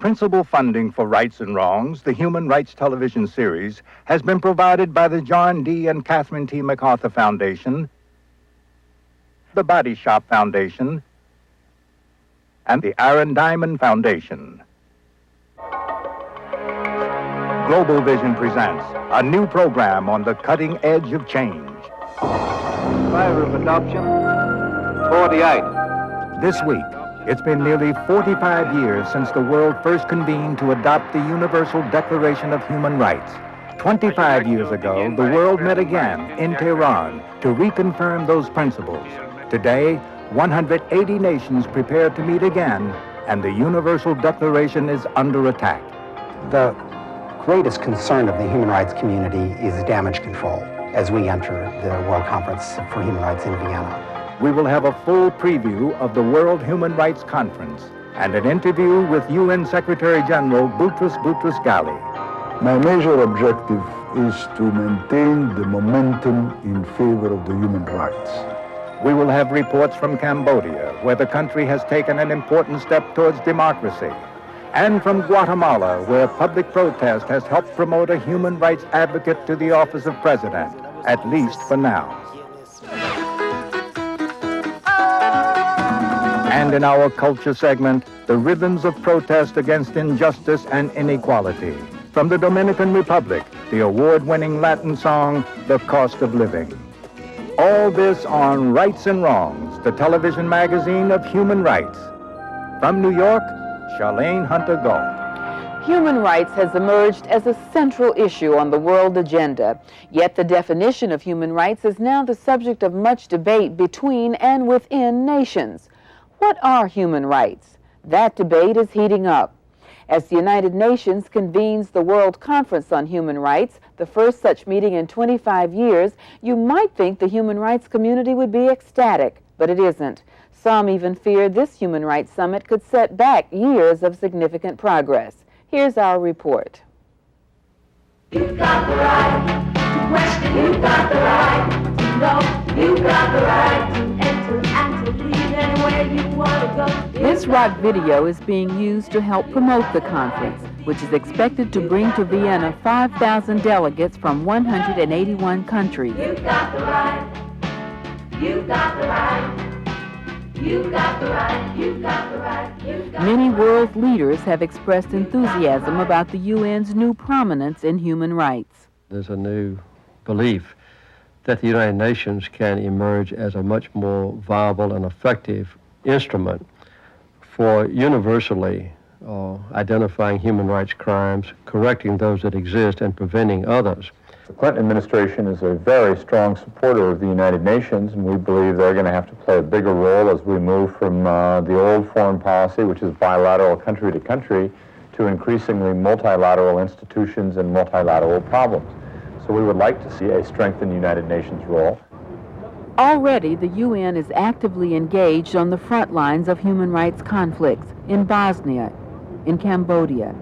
Principal funding for Rights and Wrongs, the Human Rights television series, has been provided by the John D. and Catherine T. MacArthur Foundation, the Body Shop Foundation, and the Aaron Diamond Foundation. Globalvision presents a new program on the cutting edge of change. Fire of adoption, 48. This week, it's been nearly 45 years since the world first convened to adopt the Universal Declaration of Human Rights. 25 years ago, the world met again in Tehran to reconfirm those principles. Today, 180 nations prepare to meet again, and the Universal Declaration is under attack. The greatest concern of the human rights community is damage control as we enter the World Conference for Human Rights in Vienna. We will have a full preview of the World Human Rights Conference and an interview with UN Secretary General Boutros Boutros-Ghali. My major objective is to maintain the momentum in favor of the human rights. We will have reports from Cambodia, where the country has taken an important step towards democracy, and from Guatemala, where public protest has helped promote a human rights advocate to the office of president, at least for now. And in our culture segment, the rhythms of protest against injustice and inequality. From the Dominican Republic, the award-winning Latin song, The Cost of Living. All this on Rights and Wrongs, the television magazine of human rights. From New York, Charlene Hunter-Gault. Human rights has emerged as a central issue on the world agenda. Yet the definition of human rights is now the subject of much debate between and within nations. What are human rights? That debate is heating up. As the United Nations convenes the World Conference on Human Rights, the first such meeting in 25 years, you might think the human rights community would be ecstatic, but it isn't. Some even fear this human rights summit could set back years of significant progress. Here's our report. You've got the right to question, you've got the right to know, you've got the right to enter and to leave anywhere you want to go. This rock video is being used to help promote the conference, which is expected to bring to Vienna 5,000 delegates from 181 countries. You've got the right, you've got the right. You've got the right, you've got the right, you've got Many world leaders have expressed enthusiasm about the UN's new prominence in human rights. There's a new belief that the United Nations can emerge as a much more viable and effective instrument for universally identifying human rights crimes, correcting those that exist, and preventing others. The Clinton administration is a very strong supporter of the United Nations, and we believe they're going to have to play a bigger role as we move from the old foreign policy, which is bilateral country to country, to increasingly multilateral institutions and multilateral problems. So we would like to see a strengthened United Nations role. Already, the UN is actively engaged on the front lines of human rights conflicts in Bosnia, in Cambodia,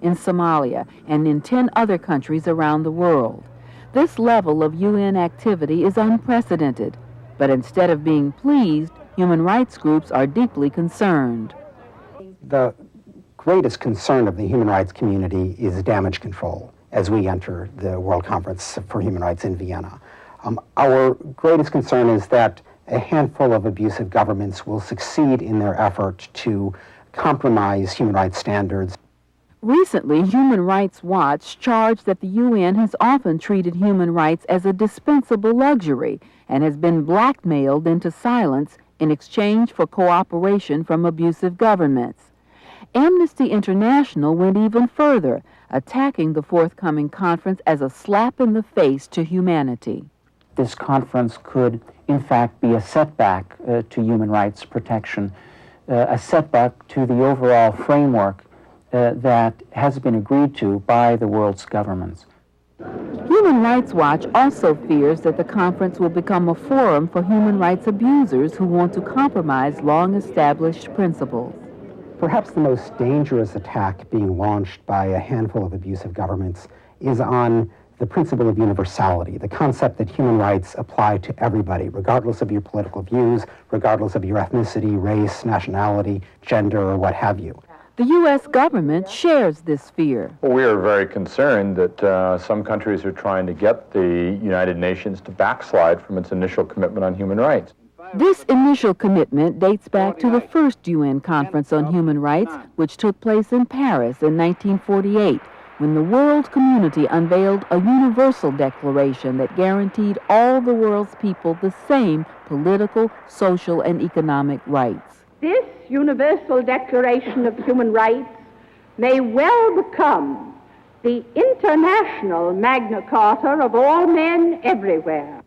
in Somalia, and in 10 other countries around the world. This level of UN activity is unprecedented, but instead of being pleased, human rights groups are deeply concerned. The greatest concern of the human rights community is damage control as we enter the World Conference for Human Rights in Vienna. Our greatest concern is that a handful of abusive governments will succeed in their effort to compromise human rights standards. Recently, Human Rights Watch charged that the UN has often treated human rights as a dispensable luxury and has been blackmailed into silence in exchange for cooperation from abusive governments. Amnesty International went even further, attacking the forthcoming conference as a slap in the face to humanity. This conference could, in fact, be a setback to human rights protection, a setback to the overall framework that has been agreed to by the world's governments. Human Rights Watch also fears that the conference will become a forum for human rights abusers who want to compromise long-established principles. Perhaps the most dangerous attack being launched by a handful of abusive governments is on the principle of universality, the concept that human rights apply to everybody, regardless of your political views, regardless of your ethnicity, race, nationality, gender, or what have you. The U.S. government shares this fear. Well, we are very concerned that some countries are trying to get the United Nations to backslide from its initial commitment on human rights. This initial commitment dates back to the first UN Conference on Human Rights, which took place in Paris in 1948, when the world community unveiled a universal declaration that guaranteed all the world's people the same political, social, and economic rights. This Universal Declaration of Human Rights may well become the international Magna Carta of all men everywhere.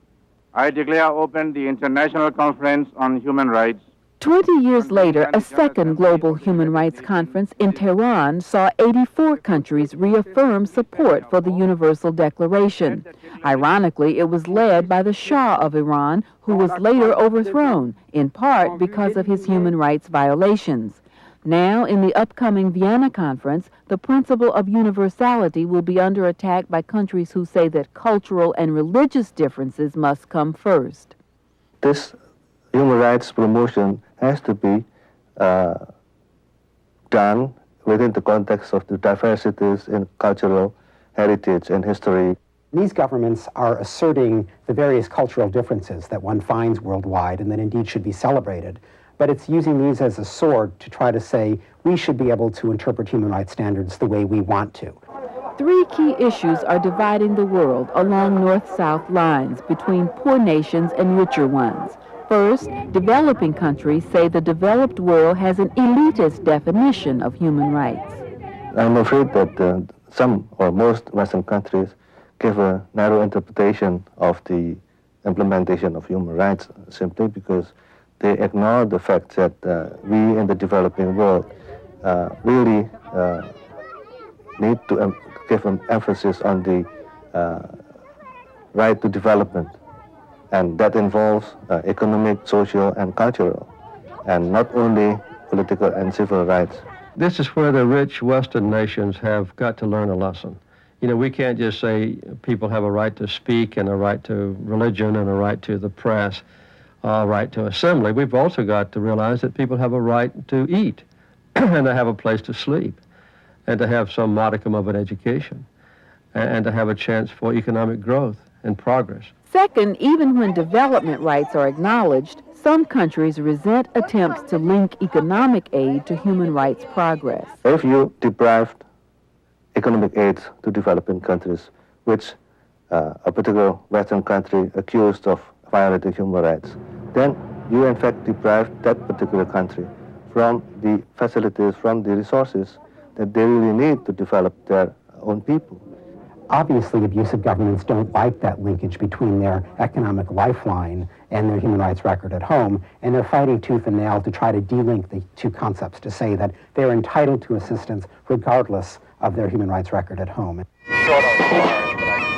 I declare open the International Conference on Human Rights. 20 years later, a second global human rights conference in Tehran saw 84 countries reaffirm support for the Universal Declaration. Ironically, it was led by the Shah of Iran, who was later overthrown, in part because of his human rights violations. Now, in the upcoming Vienna conference, the principle of universality will be under attack by countries who say that cultural and religious differences must come first. This human rights promotion has to be done within the context of the diversities in cultural heritage and history. These governments are asserting the various cultural differences that one finds worldwide and that indeed should be celebrated. But it's using these as a sword to try to say we should be able to interpret human rights standards the way we want to. Three key issues are dividing the world along north-south lines between poor nations and richer ones. First, developing countries say the developed world has an elitist definition of human rights. I'm afraid that some or most Western countries give a narrow interpretation of the implementation of human rights simply because they ignore the fact that we in the developing world really need to give an emphasis on the right to development. And that involves economic, social, and cultural, and not only political and civil rights. This is where the rich Western nations have got to learn a lesson. You know, we can't just say people have a right to speak and a right to religion and a right to the press, a right to assembly. We've also got to realize that people have a right to eat and to have a place to sleep and to have some modicum of an education and to have a chance for economic growth and progress. Second, even when development rights are acknowledged, some countries resent attempts to link economic aid to human rights progress. If you deprived economic aid to developing countries, which a particular Western country accused of violating human rights, then you in fact deprive that particular country from the facilities, from the resources that they really need to develop their own people. Obviously, abusive governments don't like that linkage between their economic lifeline and their human rights record at home, and they're fighting tooth and nail to try to de-link the two concepts, to say that they're entitled to assistance regardless of their human rights record at home.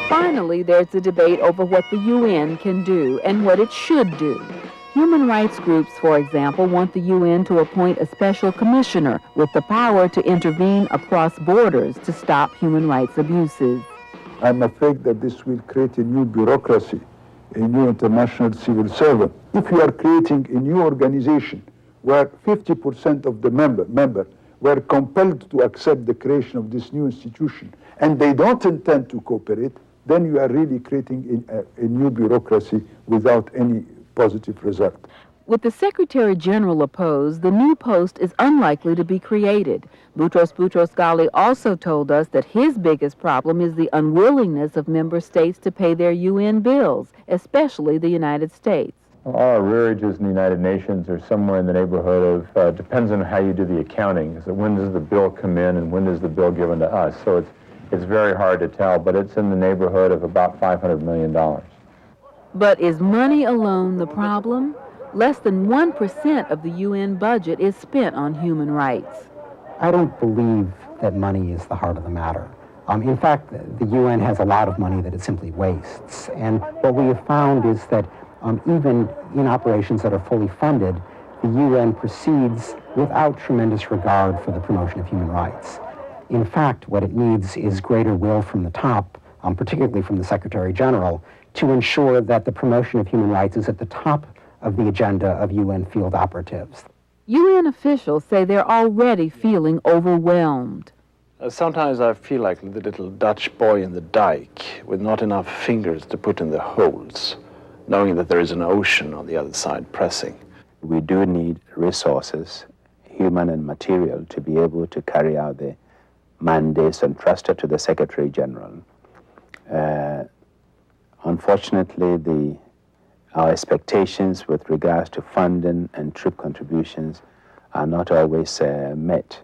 Finally, there's a debate over what the UN can do and what it should do. Human rights groups, for example, want the UN to appoint a special commissioner with the power to intervene across borders to stop human rights abuses. I'm afraid that this will create a new bureaucracy, a new international civil servant. If you are creating a new organization where 50% of the members were compelled to accept the creation of this new institution, and they don't intend to cooperate, then you are really creating a new bureaucracy without any positive result. With the Secretary General opposed, the new post is unlikely to be created. Boutros Boutros-Ghali also told us that his biggest problem is the unwillingness of member states to pay their UN bills, especially the United States. Our arrearages in the United Nations are somewhere in the neighborhood of, depends on how you do the accounting. So when does the bill come in and when is the bill given to us? So it's very hard to tell, but it's in the neighborhood of about $500 million. But is money alone the problem? Less than 1% of the UN budget is spent on human rights. I don't believe that money is the heart of the matter. In fact, the UN has a lot of money that it simply wastes. And what we have found is that even in operations that are fully funded, the UN proceeds without tremendous regard for the promotion of human rights. In fact, what it needs is greater will from the top, particularly from the Secretary General, to ensure that the promotion of human rights is at the top of the agenda of UN field operatives. UN officials say they're already feeling overwhelmed. Sometimes I feel like the little Dutch boy in the dike with not enough fingers to put in the holes, knowing that there is an ocean on the other side pressing. We do need resources, human and material, to be able to carry out the mandates entrusted to the Secretary General. Unfortunately, our expectations with regards to funding and troop contributions are not always met.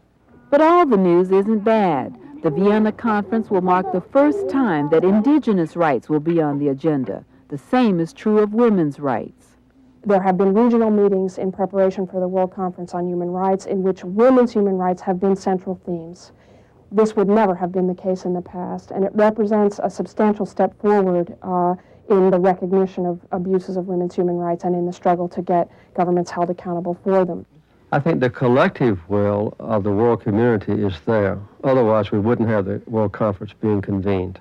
But all the news isn't bad. The Vienna conference will mark the first time that indigenous rights will be on the agenda. The same is true of women's rights. There have been regional meetings in preparation for the World Conference on Human Rights in which women's human rights have been central themes. This would never have been the case in the past, and it represents a substantial step forward in the recognition of abuses of women's human rights and in the struggle to get governments held accountable for them. I think the collective will of the world community is there. Otherwise, we wouldn't have the World Conference being convened.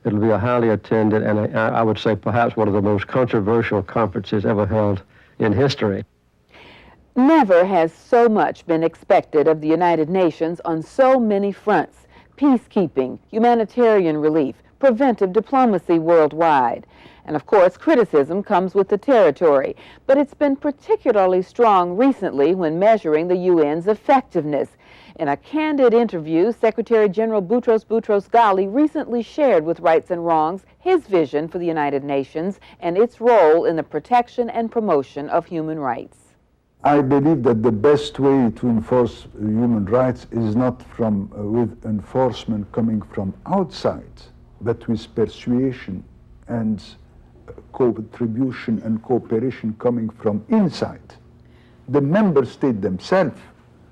It'll be a highly attended and I would say perhaps one of the most controversial conferences ever held in history. Never has so much been expected of the United Nations on so many fronts: peacekeeping, humanitarian relief, preventive diplomacy worldwide. And of course, criticism comes with the territory, but it's been particularly strong recently when measuring the UN's effectiveness. In a candid interview, Secretary General Boutros Boutros-Ghali recently shared with Rights and Wrongs his vision for the United Nations and its role in the protection and promotion of human rights. I believe that the best way to enforce human rights is not with enforcement coming from outside, but with persuasion and contribution and cooperation coming from inside. The member states themselves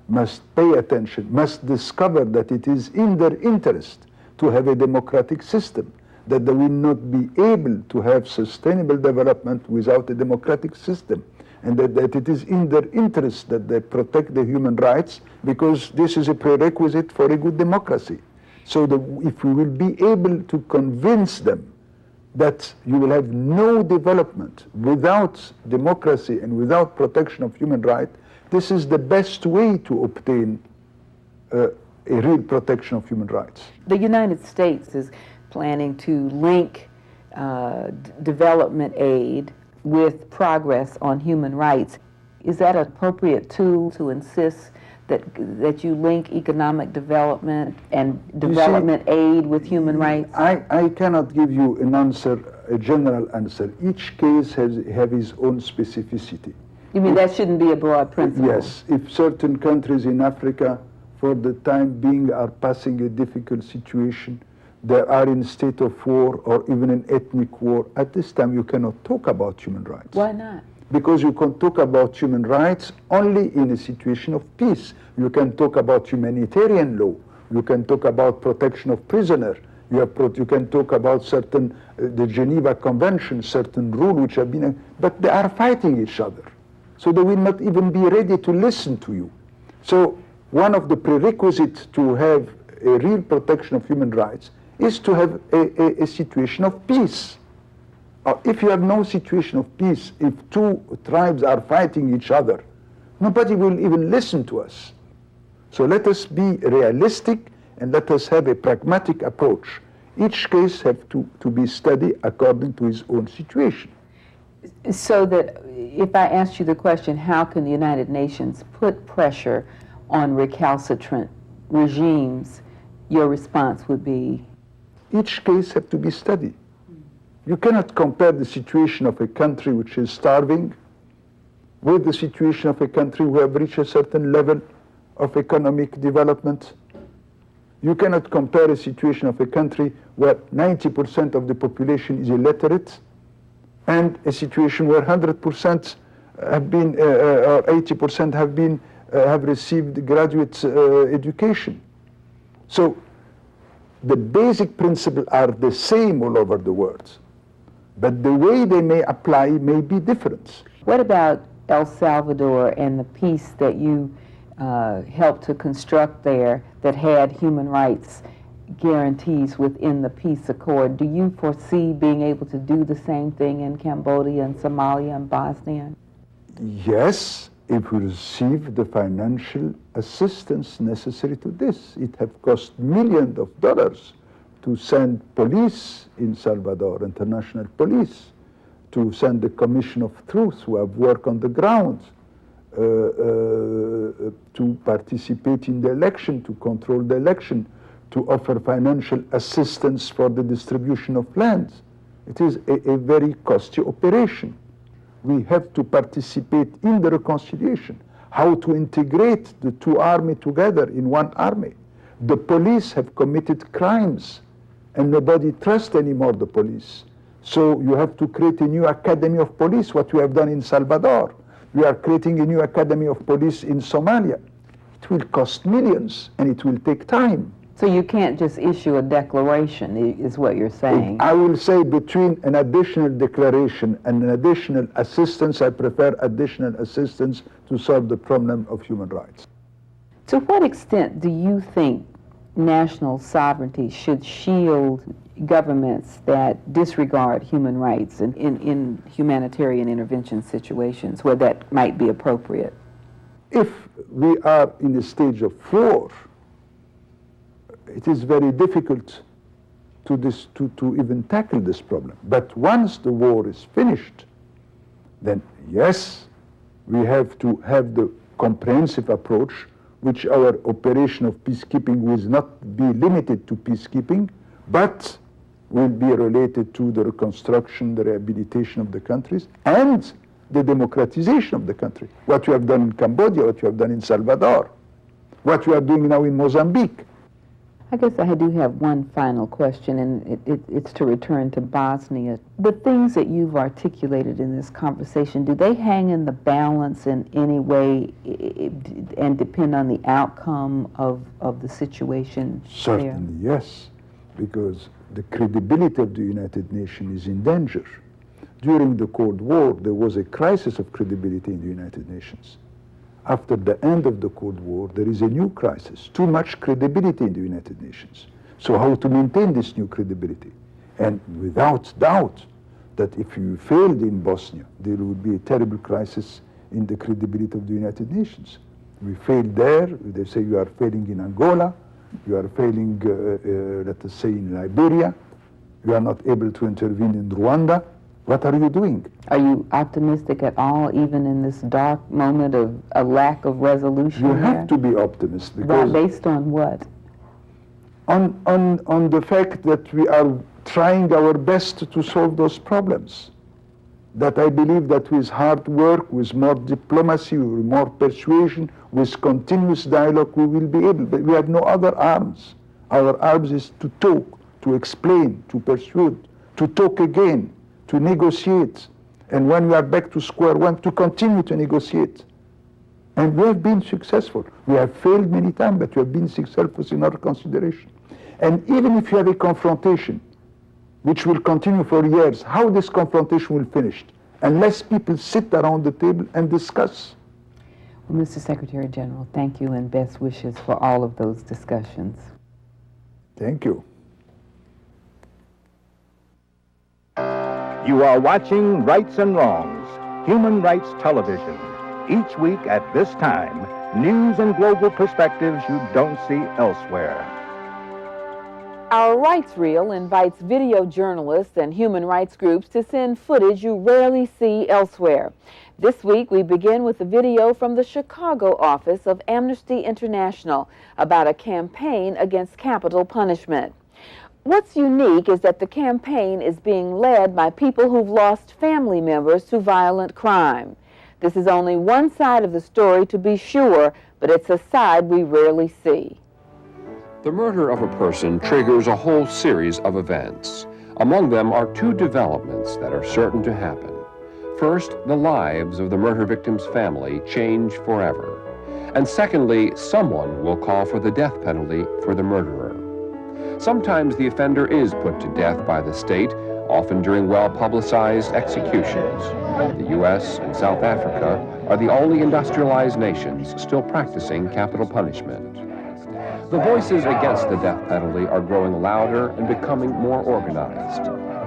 must pay attention, must discover that it is in their interest to have a democratic system, that they will not be able to have sustainable development without a democratic system, and that it is in their interest that they protect the human rights, because this is a prerequisite for a good democracy. So if we will be able to convince them that you will have no development without democracy and without protection of human rights, this is the best way to obtain a real protection of human rights. The United States is planning to link development aid with progress on human rights. Is that an appropriate tool to insist that you link economic development and development aid with human rights? I cannot give you an answer, a general answer. Each case has its own specificity. You mean that shouldn't be a broad principle? Yes. If certain countries in Africa, for the time being, are passing a difficult situation, they are in state of war or even an ethnic war, at this time you cannot talk about human rights. Why not? Because you can talk about human rights only in a situation of peace. You can talk about humanitarian law. You can talk about protection of prisoners. You can talk about certain, the Geneva Convention, certain rules which have been, but they are fighting each other. So they will not even be ready to listen to you. So one of the prerequisites to have a real protection of human rights is to have a situation of peace. If you have no situation of peace, if two tribes are fighting each other, nobody will even listen to us. So let us be realistic and let us have a pragmatic approach. Each case has to be studied according to its own situation. So that if I asked you the question, how can the United Nations put pressure on recalcitrant regimes, your response would be? Each case has to be studied. You cannot compare the situation of a country which is starving with the situation of a country who have reached a certain level of economic development. You cannot compare a situation of a country where 90% of the population is illiterate and a situation where 100% have been, or 80% have received graduate education. So the basic principles are the same all over the world, but the way they may apply may be different. What about El Salvador and the peace that you helped to construct there that had human rights guarantees within the peace accord? Do you foresee being able to do the same thing in Cambodia and Somalia and Bosnia? Yes, if we receive the financial assistance necessary to this. It have cost millions of dollars to send police in Salvador, international police, to send the Commission of Truth who have worked on the ground, to participate in the election, to control the election, to offer financial assistance for the distribution of lands. It is a very costly operation. We have to participate in the reconciliation, how to integrate the two armies together in one army. The police have committed crimes and nobody trusts anymore the police. So you have to create a new academy of police, what we have done in Salvador. We are creating a new academy of police in Somalia. It will cost millions and it will take time. So you can't just issue a declaration, is what you're saying? I will say between an additional declaration and an additional assistance, I prefer additional assistance to solve the problem of human rights. To what extent do you think national sovereignty should shield governments that disregard human rights in humanitarian intervention situations where that might be appropriate? If we are in a stage of war, it is very difficult to even tackle this problem. But once the war is finished, then yes, we have to have the comprehensive approach, which our operation of peacekeeping will not be limited to peacekeeping, but will be related to the reconstruction, the rehabilitation of the countries, and the democratization of the country. What you have done in Cambodia, what you have done in Salvador, what you are doing now in Mozambique. I guess I do have one final question, and it's to return to Bosnia. The things that you've articulated in this conversation, do they hang in the balance in any way and depend on the outcome of the situation? Certainly, yes, because the credibility of the United Nations is in danger. During the Cold War, there was a crisis of credibility in the United Nations. After the end of the Cold War, there is a new crisis, too much credibility in the United Nations. So how to maintain this new credibility? And without doubt that if you failed in Bosnia, there would be a terrible crisis in the credibility of the United Nations. We failed there, they say you are failing in Angola, you are failing, let us say, in Liberia, you are not able to intervene in Rwanda. What are you doing? Are you optimistic at all, even in this dark moment of a lack of resolution? You have to be optimistic. Because based on what? On the fact that we are trying our best to solve those problems. That I believe that with hard work, with more diplomacy, with more persuasion, with continuous dialogue, we will be able. But we have no other arms. Our arms is to talk, to explain, to persuade, to talk again, to negotiate, and when we are back to square one, to continue to negotiate. And we have been successful. We have failed many times, but we have been successful in our consideration. And even if you have a confrontation, which will continue for years, how this confrontation will finish, unless people sit around the table and discuss. Well, Mr. Secretary General, thank you and best wishes for all of those discussions. Thank you. You are watching Rights and Wrongs, Human Rights Television. Each week at this time, news and global perspectives you don't see elsewhere. Our Rights Reel invites video journalists and human rights groups to send footage you rarely see elsewhere. This week, we begin with a video from the Chicago office of Amnesty International about a campaign against capital punishment. What's unique is that the campaign is being led by people who've lost family members to violent crime. This is only one side of the story, to be sure, but it's a side we rarely see. The murder of a person triggers a whole series of events. Among them are two developments that are certain to happen. First, the lives of the murder victim's family change forever. And secondly, someone will call for the death penalty for the murderer. Sometimes the offender is put to death by the state, often during well-publicized executions. The U.S. and South Africa are the only industrialized nations still practicing capital punishment. The voices against the death penalty are growing louder and becoming more organized.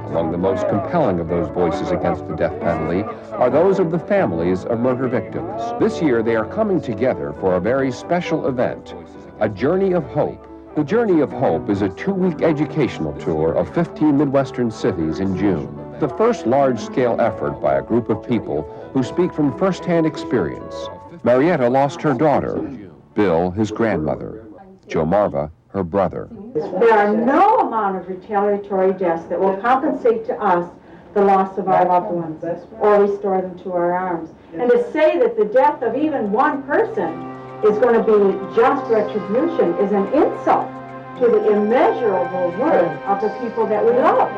Among the most compelling of those voices against the death penalty are those of the families of murder victims. This year, they are coming together for a very special event, a Journey of Hope. The Journey of Hope is a 2-week educational tour of 15 Midwestern cities in June. The first large-scale effort by a group of people who speak from first-hand experience. Marietta lost her daughter, Bill, his grandmother, Joe Marva, her brother. There are no amount of retaliatory deaths that will compensate to us the loss of our loved ones or restore them to our arms. And to say that the death of even one person is going to be just retribution is an insult to the immeasurable worth of the people that we love.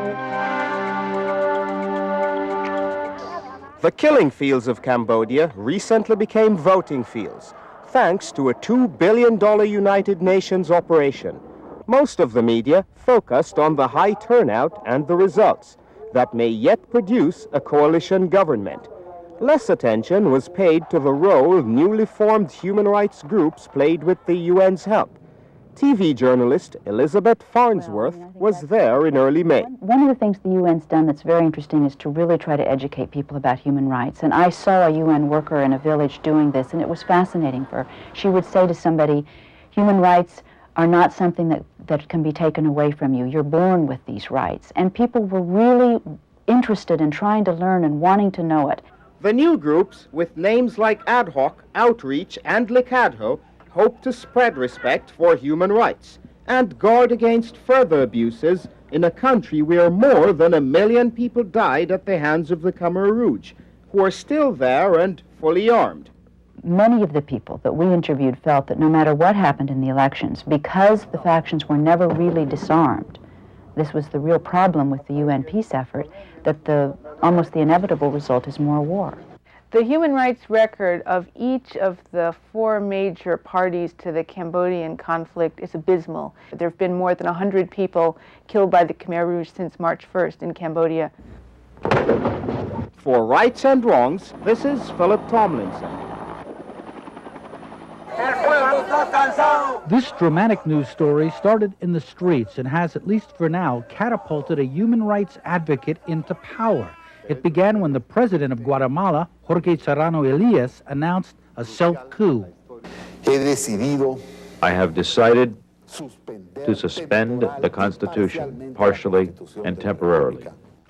The killing fields of Cambodia recently became voting fields, thanks to a $2 billion United Nations operation. Most of the media focused on the high turnout and the results that may yet produce a coalition government. Less attention was paid to the role newly formed human rights groups played with the UN's help. TV journalist Elizabeth Farnsworth was there in early May. One of the things the UN's done that's very interesting is to really try to educate people about human rights. And I saw a UN worker in a village doing this, and it was fascinating for her. She would say to somebody, human rights are not something that can be taken away from you. You're born with these rights. And people were really interested in trying to learn and wanting to know it. The new groups, with names like Ad Hoc, Outreach, and Licadho, hope to spread respect for human rights and guard against further abuses in a country where more than 1 million people died at the hands of the Khmer Rouge, who are still there and fully armed. Many of the people that we interviewed felt that no matter what happened in the elections, because the factions were never really disarmed, this was the real problem with the UN peace effort, that almost the inevitable result is more war. The human rights record of each of the 4 major parties to the Cambodian conflict is abysmal. There have been more than 100 people killed by the Khmer Rouge since March 1st in Cambodia. For Rights and Wrongs, this is Philip Tomlinson. This dramatic news story started in the streets and has, at least for now, catapulted a human rights advocate into power. It began when the president of Guatemala, Jorge Serrano Elias, announced a self-coup. I have decided to suspend the Constitution, partially and temporarily.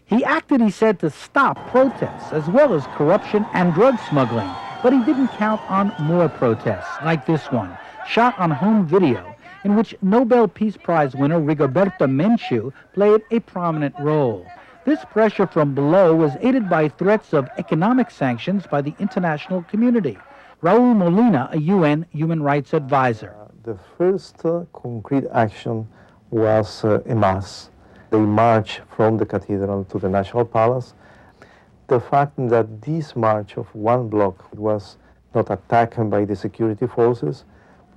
He acted, he said, to stop protests, as well as corruption and drug smuggling. But he didn't count on more protests, like this one, shot on home video, in which Nobel Peace Prize winner Rigoberta Menchú played a prominent role. This pressure from below was aided by threats of economic sanctions by the international community. Raul Molina, a UN human rights advisor. The first concrete action was a mass. They marched from the cathedral to the National Palace. The fact that this march of 1 block was not attacked by the security forces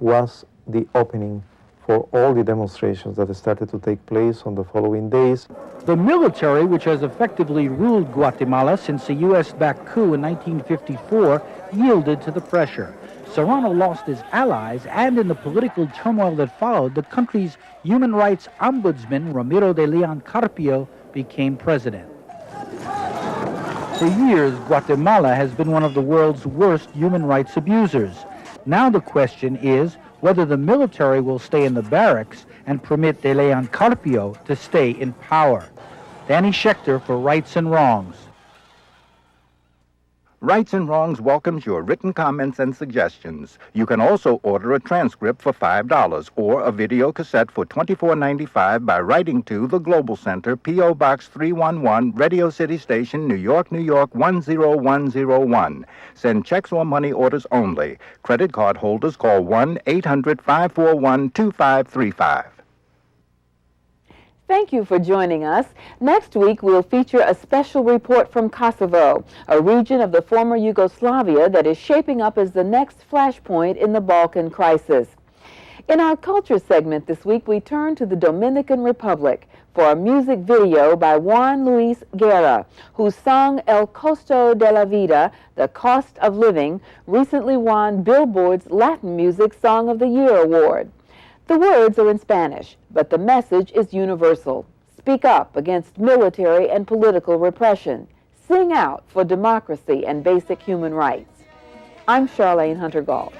was the opening for all the demonstrations that started to take place on the following days. The military, which has effectively ruled Guatemala since the U.S.-backed coup in 1954, yielded to the pressure. Serrano lost his allies, and in the political turmoil that followed, the country's human rights ombudsman, Ramiro de Leon Carpio, became president. For years, Guatemala has been one of the world's worst human rights abusers. Now the question is whether the military will stay in the barracks and permit de Leon Carpio to stay in power. Danny Schechter for Rights and Wrongs. Rights and Wrongs welcomes your written comments and suggestions. You can also order a transcript for $5 or a video cassette for $24.95 by writing to the Global Center, P.O. Box 311, Radio City Station, New York, 10101. Send checks or money orders only. Credit card holders call 1-800-541-2535. Thank you for joining us. Next week, we'll feature a special report from Kosovo, a region of the former Yugoslavia that is shaping up as the next flashpoint in the Balkan crisis. In our culture segment this week, we turn to the Dominican Republic for a music video by Juan Luis Guerra, whose song El Costo de la Vida, The Cost of Living, recently won Billboard's Latin Music Song of the Year award. The words are in Spanish, but the message is universal. Speak up against military and political repression. Sing out for democracy and basic human rights. I'm Charlene Hunter-Gault.